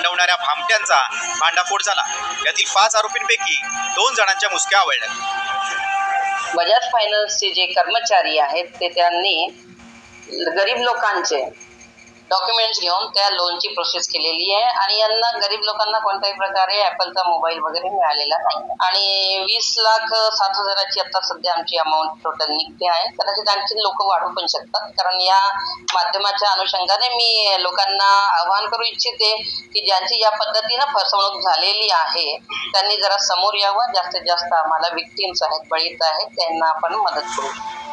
बनवणाऱ्या भामट्यांचा भांडाफोड झाला। यातील 5 आरोपींपैकी 2 जणांच्या मुसक्या आवळल्या। बजाज फायनान्सचे जे कर्मचारी आहेत ते त्यांनी गरीब लोकांचे डॉक्युमेंट्स घेऊन त्या लोनची प्रोसेस केलेली आहे आणि यांना गरीब लोकांना कोणत्याही प्रकारे ॲपलचा मोबाईल वगैरे मिळालेला नाही आणि 20,07,000ची आता सध्या आमची अमाऊंट टोटल निघते आहे। कदाचित आणखी लोक वाढू पण शकतात, कारण या माध्यमाच्या अनुषंगाने मी लोकांना आवाहन करू इच्छिते की ज्यांची या पद्धतीनं फसवणूक झालेली आहे त्यांनी जरा समोर यावं। जास्तीत जास्त आम्हाला विक्टिम्स आहेत, पीडित आहेत, त्यांना आपण मदत करू।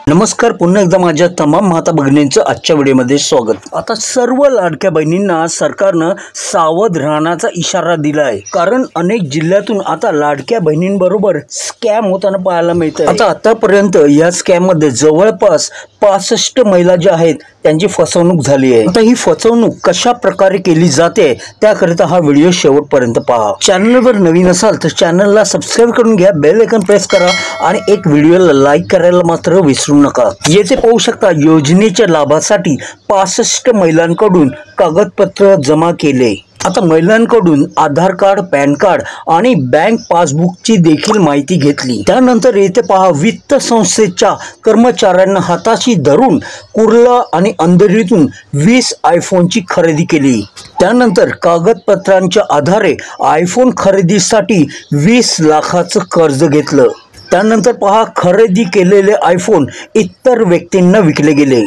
नमस्कार, पुन्हा एकदा माझ्या तमाम माता भगिनींचं आजच्या व्हिडिओमध्ये स्वागत। आता सर्व लाडक्या बहिणींना सरकारनं सावध राहण्याचा इशारा दिला आहे, कारण अनेक जिल्ह्यातून आता लाडक्या बहिणींबरोबर स्कॅम होताना पाहायला मिळतं। आता आतापर्यंत या स्कॅम मध्ये जवळपास 65 महिला ज्या आहेत त्यांची फसवणूक झाली आहे। आता ही फसवणूक कशा प्रकारे केली जाते त्याकरिता हा व्हिडिओ शेवटपर्यंत पहा। चॅनलवर नवीन असाल तर चॅनलला सबस्क्राईब करून घ्या, बेल आयकॉन प्रेस करा आणि एक व्हिडिओला लाईक करायला मात्र विसरू नका। येथे पाहू शकता योजनेच्या लाभासाठी 65 महिलांकडून कागदपत्र जमा केले। आता महिलांकडून आधार कार्ड, पॅन कार्ड आणि बँक पासबुकची देखील माहिती घेतली। त्यानंतर येथे पहा, वित्त संस्थेच्या कर्मचाऱ्यांना हाताशी धरून कुर्ला आणि अंधेरीतून 20 आयफोनची खरेदी केली। त्यानंतर कागदपत्रांच्या आधारे आयफोन खरेदीसाठी 20 लाखाचं कर्ज घेतलं। त्यानंतर पहा, खरेदी केलेले आयफोन इतर व्यक्तींना विकले गेले।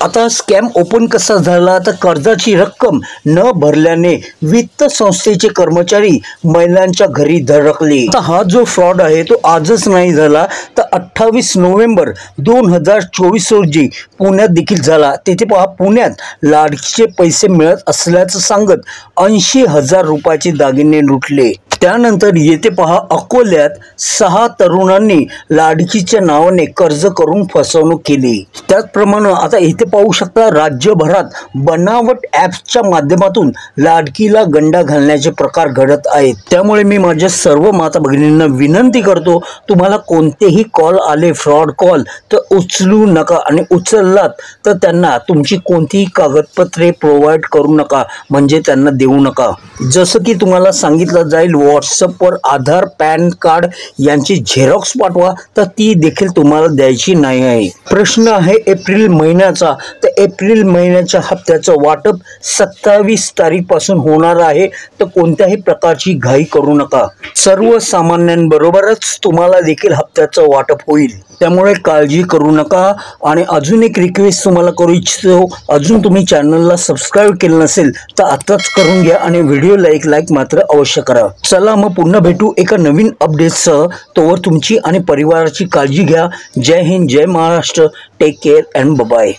आता स्कॅम ओपन कसा झाला तर कर्जाची रक्कम न भरल्याने वित्त संस्थेचे कर्मचारी महिलांच्या घरी धडकले। आता हा जो फ्रॉड आहे तो आजच नाही झाला तर 28 नोव्हेंबर 2024 रोजी पुण्यात देखील झाला। तेथे पहा, पुण्यात लाडकीचे पैसे मिळत असल्याचं सांगत 80,000 रुपयाचे दागिने लुटले। त्यानंतर येथे पहा, अकोल्यात 6 तरुणांनी लाडकीच्या नावाने कर्ज करून फसवणूक केली। त्याचप्रमाणे आता इथे पाहू शकता, राज्यभरात बनावट ॲप्सच्या माध्यमातून लाडकीला गंडा घालण्याचे प्रकार घडत आहेत। त्यामुळे मी माझ्या सर्व माता भगिनींना विनंती करतो, तुम्हाला कोणतेही कॉल आले फ्रॉड कॉल तर उचलू नका आणि उचललात तर त्यांना तुमची कोणतीही कागदपत्रे प्रोव्हाइड करू नका, म्हणजे त्यांना देऊ नका। जसं की तुम्हाला सांगितलं जाईल, व्हॉट्सअपवर आधार, पॅन कार्ड यांची झेरॉक्स पाठवा, तर ती देखील तुम्हाला द्यायची नाही आहे। प्रश्न आहे एप्रिल महिन्याचा, तर एप्रिल महिन्याच्या हप्त्याचं वाटप 27 तारीखपासून होणार आहे, तर कोणत्याही प्रकारची घाई करू नका। सर्वसामान्यांबरोबरच तुम्हाला देखील हप्त्याचं वाटप होईल, त्यामुळे काळजी करू नका। आणि अजून एक रिक्वेस्ट तुम्हाला करू इच्छितो, अजून तुम्ही चॅनलला सबस्क्राईब केलं नसेल तर आताच करून घ्या आणि व्हिडिओला एक लाईक मात्र अवश्य करा। चला मग पुन्हा भेटू एका नवीन अपडेटसह, तोवर तुमची आणि परिवाराची काळजी घ्या। जय हिंद, जय Maharashtra, take care and bye.